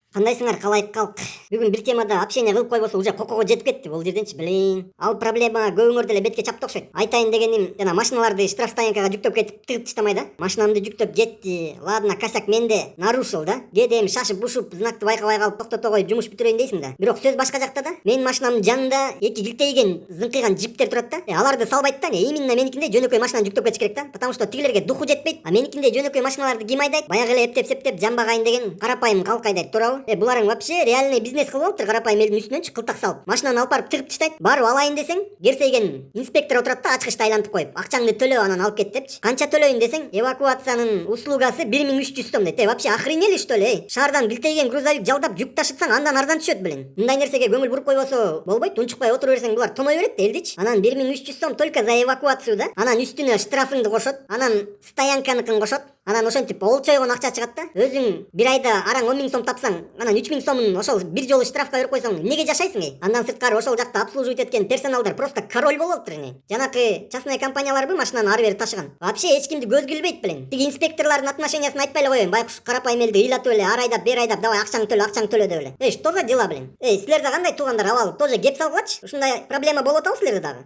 Кандайсыңар калайык калк. Бүгүн бир темада общение кылып койбосо уже кокого жетип кетти бул жерденчи. Блин. Ал проблема көбүңөр деле бетке чапты окшойт. Айтайын дегеним, жана машиналарды штрафстоянкага жүктөп кетип тыгып таштамай да. Машинамды жүктөп жетти. Ладно, косяк менде. Нарушил да. Кээде эми шашып бушуп, знакты байкабай калып токтото коюп жумуш бүтүрөйүн дейсиң да. Бирок сөз башка жакта да. Менин машинамдын жанында эки килтейген, зыңкыйган джиптер турат да. Аларды салбайт да. Именно меникиндей жөнөкөй машинаны жүктөп кетиш керек да. Потому что тигилерге духу жетпейт. А меникиндей жөнөкөй машиналарды ким айдайт? Баягы эле эптеп жамбагайын деген карапайым калк айдайт, туурабы? Буларың вообще реальный бизнес кылып алыптыр, карапайым элдин үстүнөн кылтак салып. Машинаны алып барып тыгып таштайт. Барып алайын десең, керсейген инспектор отурат да, ачкычты айлантып коюп. Акчаңды төлө, анан алып кет депчи. Канча төлөйүн десең, эвакуациянын услугасы 1300 сом дейт. Вообще охренели что ли? Шаардан билтейген грузовик жалдап жүк ташытсаң андан арзан түшөт, блин. Мындай нерсеге көңүл буруп койбосо болбойт. Унчукпай отура берсең булар томой берет да элдичи. Анан 1300 сом только за эвакуацию да. Анан үстүнө штрафыңды кошот, анан стоянканыкын кошот. Анан ошентип олчойгон акча чыгат да. Өзүң бир айда араң 10 000 сом тапсаң, анан 3 000 сомун ошол бир жолу штрафка берип койсоң, эмнеге жашайсың эй? Андан сырткары ошол жакта обслуживать эткен персоналдар просто король болуп алыптыр эне. Жанакы частный компанияларбы машинаны ары бери ташыган. Вообще эч кимди көзгө илбейт, блин. Тиги инспекторлордун отношениясын ыйтпай эле коеюн. Байкуш карапайым элди ыйлатып эле, ар айдап, бер айдап, давай акчаңды төлө деп эле. Что за дела, блин? Что за дела, блин? Силер да кандай туугандар, абал тоже кеп салгылачы. Ушундай проблема болуп атабы силерде дагы?